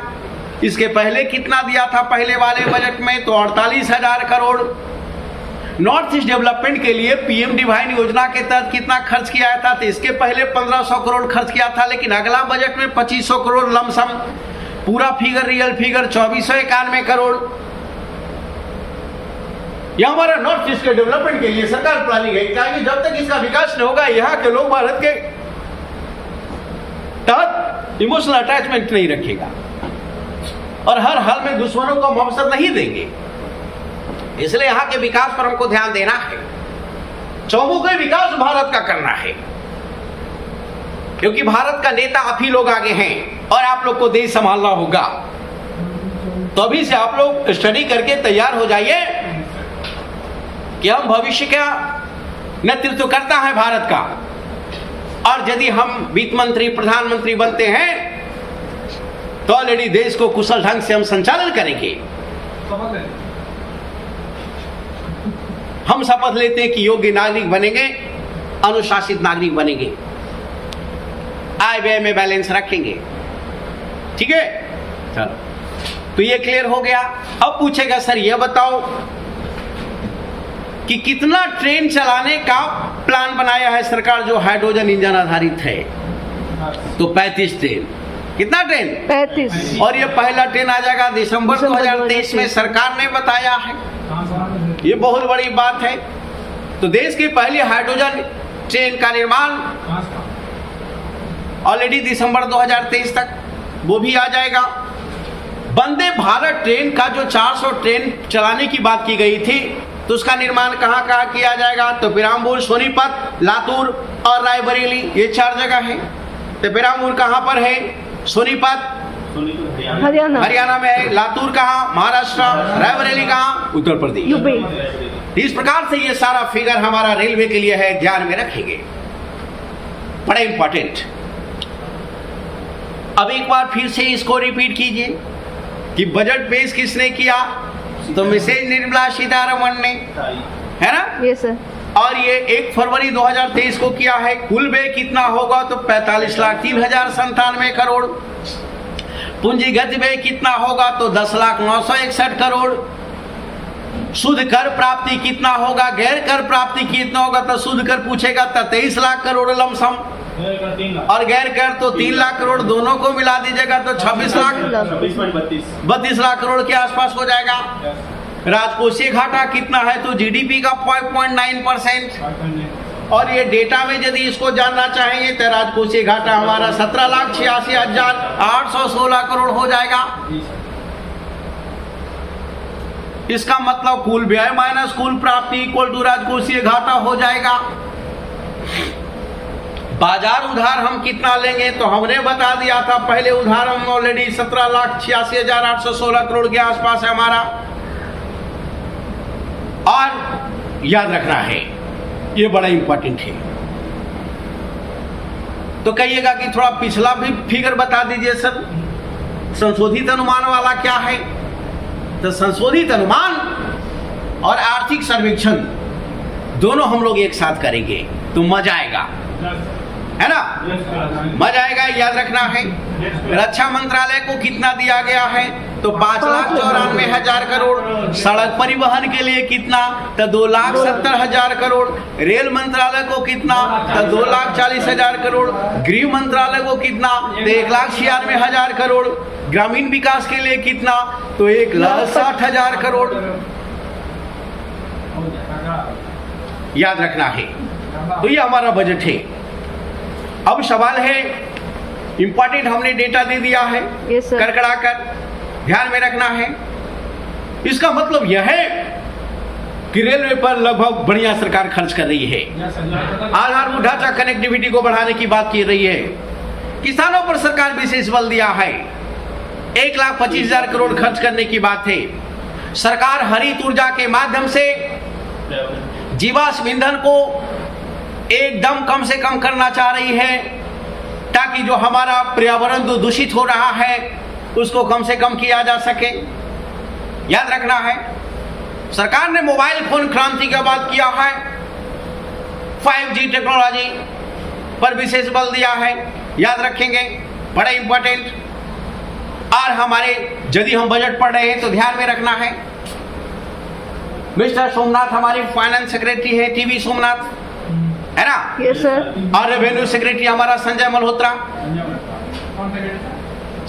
इसके पहले कितना दिया था पहले वाले बजट में, तो 48,000 करोड़। नॉर्थ ईस्ट डेवलपमेंट के लिए पीएम डिवाइन योजना के तहत कितना खर्च किया था, तो इसके पहले 1,500 करोड़ खर्च किया था, लेकिन अगला बजट में 2,500 करोड़ लमसम। पूरा फिगर रियल फिगर 2,491 करोड़। यह हमारा नॉर्थ ईस्ट के डेवलपमेंट के लिए सरकार प्लानिंग है, ताकि जब तक इसका विकास नहीं होगा यहाँ के लोग भारत के तहत इमोशनल अटैचमेंट नहीं रखेगा और हर हाल में दुश्मनों को हम अवसर नहीं देंगे। इसलिए यहाँ के विकास पर हमको ध्यान देना है। चौमुखी विकास भारत का करना है, क्योंकि भारत का नेता आप ही लोग आगे हैं और आप लोग को देश संभालना होगा। तो अभी से आप लोग स्टडी करके तैयार हो जाइए कि हम भविष्य का नेतृत्व करता है भारत का, और यदि हम वित्त मंत्री प्रधानमंत्री बनते हैं तो ऑलरेडी देश को कुशल ढंग से हम संचालन करेंगे। हम शपथ लेते हैं कि योग्य नागरिक बनेंगे, अनुशासित नागरिक बनेंगे, आय व्यय में बैलेंस रखेंगे। ठीक है, चलो तो ये क्लियर हो गया। अब पूछेगा सर ये बताओ कि कितना ट्रेन चलाने का प्लान बनाया है सरकार जो हाइड्रोजन इंजन आधारित है, तो 35 ट्रेन। कितना ट्रेन? 35। और ये पहला ट्रेन आ जाएगा दिसंबर 2023 में, सरकार ने बताया है। ये बहुत बड़ी बात है। तो देश की पहली हाइड्रोजन ट्रेन का निर्माण ऑलरेडी दिसंबर 2023 तक वो भी आ जाएगा। वंदे भारत ट्रेन का जो 400 ट्रेन चलाने की बात की गई थी, तो उसका निर्माण कहाँ कहाँ किया जाएगा, तो पेराम्बूर, सोनीपत, लातूर और रायबरेली, ये 4 जगह है। तो पेराम्बूर कहाँ पर है? सोनीपत हरियाणा में है। लातूर कहाँ? महाराष्ट्र। रायबरेली कहाँ? उत्तर प्रदेश, यूपी। इस प्रकार से ये सारा फिगर हमारा रेलवे के लिए है, ध्यान में रखेंगे, बड़ा इंपॉर्टेंट। अब एक बार फिर से इसको रिपीट कीजिए कि बजट पेश किसने किया, तो मिसेज निर्मला सीतारमण ने, है ना? Yes sir. और ये 1 फरवरी 2023 को किया है। कुल व्यय कितना होगा, तो 45,03,097 करोड़। पूंजीगत व्यय कितना होगा, तो 10,09,61 करोड़। शुद्ध कर प्राप्ति कितना होगा, गैर कर प्राप्ति कितना होगा, तो शुद्ध कर पूछेगा तो 23 लाख करोड़ लमसम, और गैर कर तो 3 लाख करोड़, दोनों को मिला दीजिएगा तो 26 लाख 32 लाख करोड़ के आसपास हो जाएगा। राजकोषीय घाटा कितना है, तो जीडीपी का 5.9%। और ये डेटा में यदि इसको जानना चाहेंगे तो राजकोषीय घाटा हमारा 17,86,816 करोड़ हो जाएगा। इसका मतलब कुल व्यय माइनस कुल प्राप्ति इक्वल टू राजकोषीय घाटा हो जाएगा। बाजार उधार हम कितना लेंगे, तो हमने बता दिया था पहले, उधार हम ऑलरेडी 17,86,816 करोड़ के आसपास है हमारा। और याद रखना है, ये बड़ा इंपॉर्टेंट है। तो कहिएगा कि थोड़ा पिछला भी फिगर बता दीजिए सर, संशोधित अनुमान वाला क्या है? तो संशोधित अनुमान और आर्थिक सर्वेक्षण दोनों हम लोग एक साथ करेंगे तो मजा आएगा, है ना? मजा आएगा, याद रखना है। रक्षा मंत्रालय को कितना दिया गया है? तो 5,94,000 करोड़। सड़क परिवहन के लिए कितना? तो 2,70,000 करोड़। रेल मंत्रालय को कितना? तो 2,40,000 करोड़। गृह मंत्रालय को कितना? तो 1,96,000 करोड़। ग्रामीण विकास के लिए कितना? तो 1,60,000 करोड़। याद रखना है। तो ये हमारा बजट है। अब सवाल है, इंपॉर्टेंट हमने डेटा दे दिया है कड़कड़ा कर, ध्यान में रखना है। इसका मतलब यह है कि रेलवे पर लगभग बढ़िया सरकार खर्च कर रही है। आधारभूत ढांचा कनेक्टिविटी को बढ़ाने की बात की रही है। किसानों पर सरकार विशेष बल दिया है, 1,25,000 करोड़ खर्च करने की बात है। सरकार हरित ऊर्जा के माध्यम से जीवाश्म ईंधन को एकदम कम से कम करना चाह रही है, ताकि जो हमारा पर्यावरण जो दूषित हो रहा है उसको कम से कम किया जा सके। याद रखना है, सरकार ने मोबाइल फोन क्रांति का बात किया है, 5G टेक्नोलॉजी पर विशेष बल दिया है, याद रखेंगे, बड़ा इंपॉर्टेंट। और हमारे यदि हम बजट पढ़ रहे हैं तो ध्यान में रखना है, मिस्टर सोमनाथ हमारे फाइनेंस सेक्रेटरी है, टीवी सोमनाथ, है ना? Yes sir. और रेवेन्यू सेक्रेटरी हमारा संजय मल्होत्रा,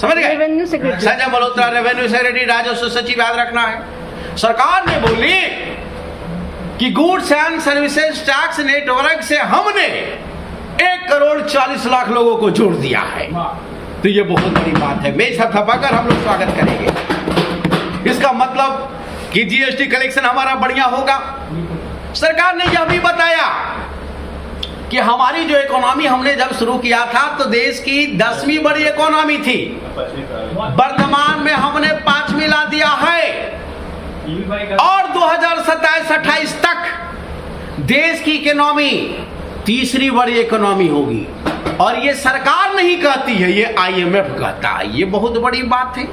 समझ गए? Revenue secretary Sanjay Malhotra revenue secretary, राजस्व सचिव, याद रखना है। सरकार ने बोली कि goods and services tax network से हमने 1,40,00,000 लोगों को जोड़ दिया है। तो ये बहुत बड़ी बात है। मेज थपथपाकर हम लोग स्वागत करेंगे। इसका मतलब कि जीएसटी कलेक्शन हमारा बढ़िया होगा। सरकार ने यह भी बताया कि हमारी जो इकोनॉमी हमने जब शुरू किया था तो देश की 10वीं बड़ी इकोनॉमी थी, वर्तमान में हमने 5वीं ला दिया है और 2027-28 तक देश की इकोनॉमी 3री बड़ी इकोनॉमी होगी। और ये सरकार नहीं कहती है, ये IMF कहता है। ये बहुत बड़ी बात है।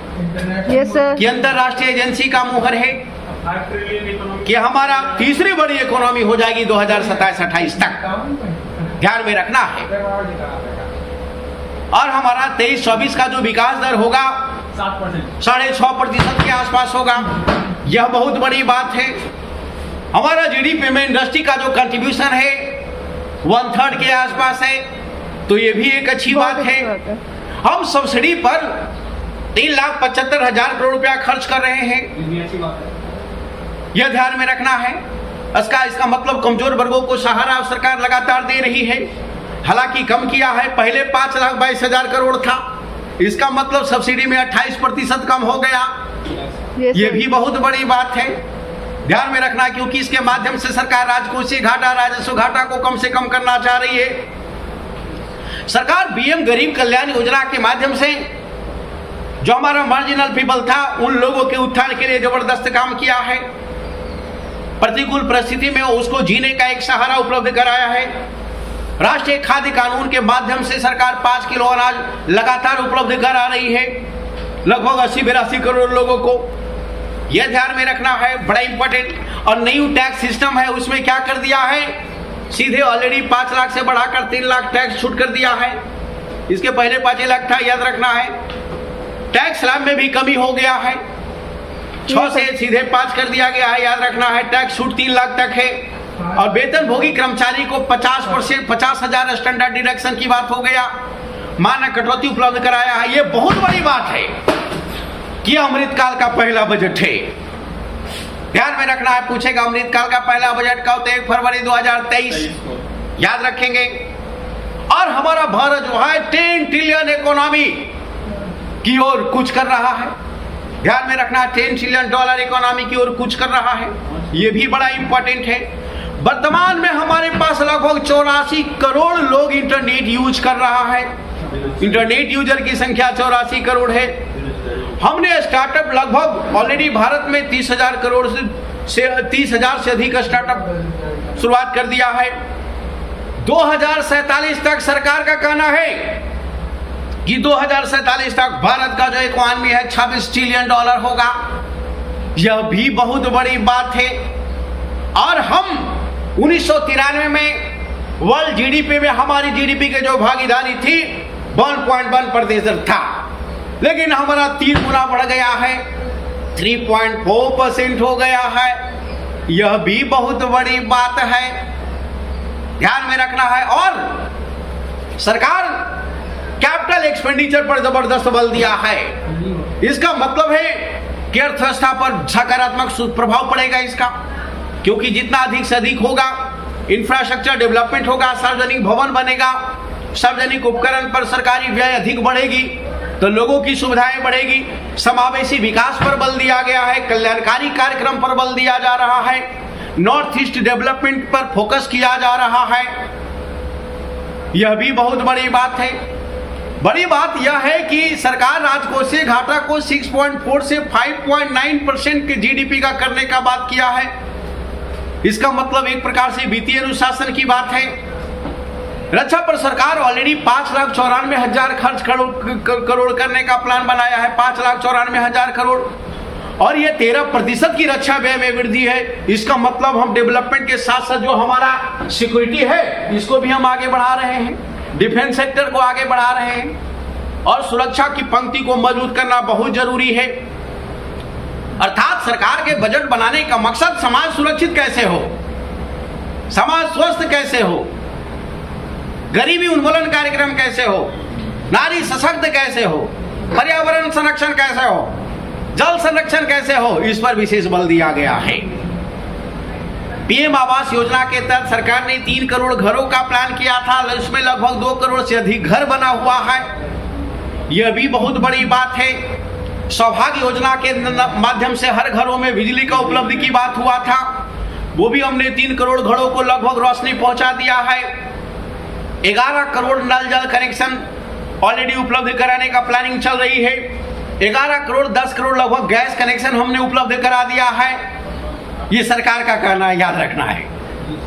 Yes sir. कि अंतरराष्ट्रीय एजेंसी का मुहर है कि हमारा 3री बड़ी इकोनॉमी हो जाएगी 2027-28 तक, ध्यान में रखना है। और हमारा 23-24 का जो विकास दर होगा 6.5% के आसपास होगा। यह बहुत बड़ी बात है। हमारा GDP में इंडस्ट्री का जो कंट्रीब्यूशन है 1/3 के आसपास है, तो ये भी एक अच्छी बात है। हम सब्सिडी पर 3,75,000 करोड़ रुपया खर्च कर रहे हैं, यह ध्यान में रखना है। इसका मतलब कमजोर वर्गों को सहारा सरकार लगातार दे रही है। हालांकि कम किया है, पहले 5,22,000 करोड़ था, इसका मतलब सब्सिडी में 28% कम हो गया। ये भी बहुत बड़ी बात है, ध्यान में रखना, क्योंकि इसके माध्यम से सरकार राजकोषीय घाटा, राजस्व घाटा को कम से कम करना चाह रही है। सरकार BM गरीब कल्याण योजना के माध्यम से जो हमारा मार्जिनल पीपल था उन लोगों के उत्थान के लिए जबरदस्त काम किया है। प्रतिकूल परिस्थिति में उसको जीने का एक सहारा उपलब्ध कराया है। राष्ट्रीय खाद्य कानून के माध्यम से सरकार 5 किलो अनाज लगातार उपलब्ध करा रही है लगभग 80-82 करोड़ लोगों को। यह ध्यान में रखना है, बड़ा इंपॉर्टेंट। और न्यू टैक्स सिस्टम है, उसमें क्या कर दिया है, सीधे ऑलरेडी 5 लाख से बढ़ाकर 3 लाख टैक्स छूट कर दिया है। इसके पहले 5 लाख था, याद रखना है। टैक्स स्लैब में भी कमी हो गया है, 6 से सीधे 5 कर दिया गया है, याद रखना है। टैक्स छूट 3 लाख तक है। और वेतन भोगी कर्मचारी को 50,000 स्टैंडर्ड डिडक्शन की बात हो गया, मानक कटौती उपलब्ध कराया है। ये बहुत बड़ी बात है कि अमृतकाल का पहला बजट है, ध्यान में रखना है। पूछेगा अमृतकाल का पहला बजट कब, तो 1 फरवरी 2023, याद रखेंगे। और हमारा भारत जो है 10 ट्रिलियन इकोनॉमी की ओर कुछ कर रहा है, ध्यान में रखना है। $10 ट्रिलियन इकोनॉमी की ओर कुछ कर रहा है, यह भी बड़ा इंपॉर्टेंट है। वर्तमान में हमारे पास लगभग 84 करोड़ लोग इंटरनेट यूज कर रहा है। इंटरनेट यूजर की संख्या 84 करोड़ है। हमने स्टार्टअप लगभग ऑलरेडी भारत में 30,000 करोड़ से 30,000 से अधिक स्टार्टअप शुरुआत कर दिया है। 2047 तक सरकार का कहना है कि 2047 तक भारत का जो इकोनॉमी है 26 ट्रिलियन डॉलर होगा। यह भी बहुत बड़ी बात है। और हम 1993 में वर्ल्ड जीडीपी में हमारी जीडीपी की जो भागीदारी थी 1.1% था, लेकिन हमारा 3 गुना बढ़ गया है, 3.4% हो गया है। यह भी बहुत बड़ी बात है, ध्यान में रखना है। और सरकार कैपिटल एक्सपेंडिचर पर जबरदस्त बल दिया है। इसका मतलब है कि अर्थव्यवस्था पर सकारात्मक प्रभाव पड़ेगा इसका, क्योंकि जितना अधिक से अधिक होगा इंफ्रास्ट्रक्चर डेवलपमेंट होगा, सार्वजनिक भवन बनेगा, सार्वजनिक उपकरण पर सरकारी व्यय अधिक बढ़ेगी तो लोगों की सुविधाएं बढ़ेगी। समावेशी विकास पर बल दिया गया है, कल्याणकारी कार्यक्रम पर बल दिया जा रहा है, नॉर्थ ईस्ट डेवलपमेंट पर फोकस किया जा रहा है। यह भी बहुत बड़ी बात है। बड़ी बात यह है कि सरकार राजकोषीय घाटा को 6.4 से 5.9% के जीडीपी का करने का बात किया है। इसका मतलब एक प्रकार से वित्तीय अनुशासन की बात है। रक्षा पर सरकार ऑलरेडी 5,94,000 खर्च करोड़ करने का प्लान बनाया है, 5,94,000 करोड़, और ये 13% की रक्षा व्यय में वृद्धि है। इसका मतलब हम डेवलपमेंट के साथ साथ जो हमारा सिक्योरिटी है इसको भी हम आगे बढ़ा रहे हैं, डिफेंस सेक्टर को आगे बढ़ा रहे हैं, और सुरक्षा की पंक्ति को मजबूत करना बहुत जरूरी है। अर्थात सरकार के बजट बनाने का मकसद समाज सुरक्षित कैसे हो, समाज स्वस्थ कैसे हो, गरीबी उन्मूलन कार्यक्रम कैसे हो, नारी सशक्त कैसे हो, पर्यावरण संरक्षण कैसे हो, जल संरक्षण कैसे हो, इस पर विशेष बल दिया गया है। पीएम आवास योजना के तहत सरकार ने 3 करोड़ घरों का प्लान किया था, इसमें लगभग 2 करोड़ से अधिक घर बना हुआ है। यह भी बहुत बड़ी बात है। सौभाग्य योजना के माध्यम से हर घरों में बिजली का उपलब्धि की बात हुआ था, वो भी हमने 3 करोड़ घरों को लगभग रोशनी पहुंचा दिया है। 11 करोड़ नल जल कनेक्शन ऑलरेडी उपलब्ध कराने का प्लानिंग चल रही है। 11 करोड़ 10 करोड़ लगभग गैस कनेक्शन हमने उपलब्ध करा दिया है। ये सरकार का कहना है, याद रखना है,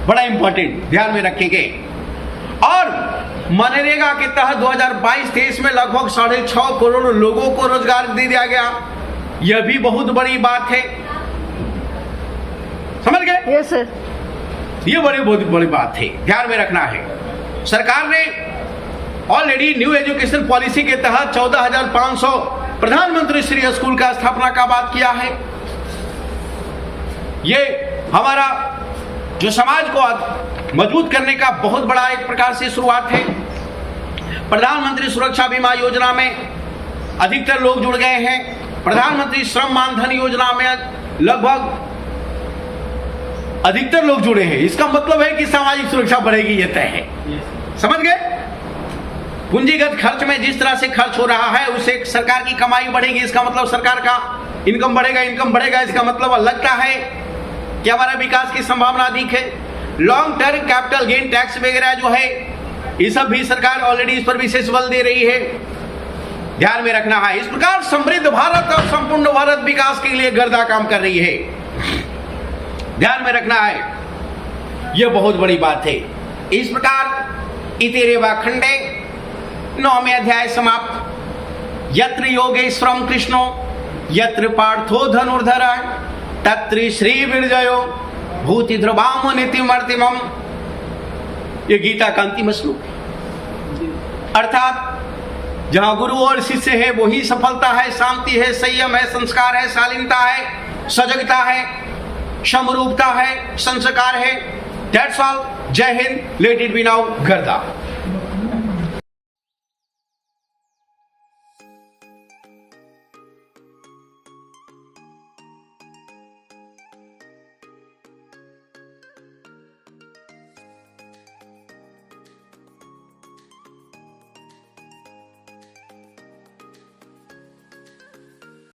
बड़ा इंपॉर्टेंट, ध्यान में रखेंगे। और मनरेगा के तहत 2022-23 में लगभग 6.5 करोड़ लोगों को रोजगार दे दिया गया। यह भी बहुत बड़ी बात है, समझ गए? Yes sir. ये बहुत बड़ी बात है, ध्यान में रखना है। सरकार ने ऑलरेडी न्यू एजुकेशन पॉलिसी के तहत 14,500 प्रधानमंत्री श्री स्कूल का स्थापना का बात किया है। ये हमारा जो समाज को मजबूत करने का बहुत बड़ा एक प्रकार से शुरुआत है। प्रधानमंत्री सुरक्षा बीमा योजना में अधिकतर लोग जुड़ गए हैं। प्रधानमंत्री श्रम मानधन योजना में लगभग अधिकतर लोग जुड़े हैं। इसका मतलब है कि सामाजिक सुरक्षा बढ़ेगी, ये तय है, समझ गए? पूंजीगत खर्च में जिस तरह से खर्च हो रहा है उससे सरकार की कमाई बढ़ेगी, इसका मतलब सरकार का इनकम बढ़ेगा। इसका मतलब लगता है कि हमारा विकास की संभावना अधिक है। Long term capital gain tax वगैरह जो है ये सब भी सरकार ऑलरेडी इस पर विशेष बल दे रही है, ध्यान में रखना है। इस प्रकार समृद्ध भारत और संपूर्ण भारत विकास के लिए गर्दा काम कर रही है, ध्यान में रखना है, यह बहुत बड़ी बात है। इस प्रकार इतिरेवा खंडे 9वें अध्याय समाप्त। यत्र योगेश्वरम कृष्णो यत्र पार्थो धनुर्धर तत्र श्री विजयो भूति ध्रुवाम नीतिमर्तिमम। ये गीता का अंतिम श्लोक। अर्थात जहां गुरु और शिष्य है वही सफलता है, शांति है, संयम है, संस्कार है, शालीनता है, सजगता है, समरूपता है, संस्कार है। That's all. जय हिंद। Let it be now. गर्दा।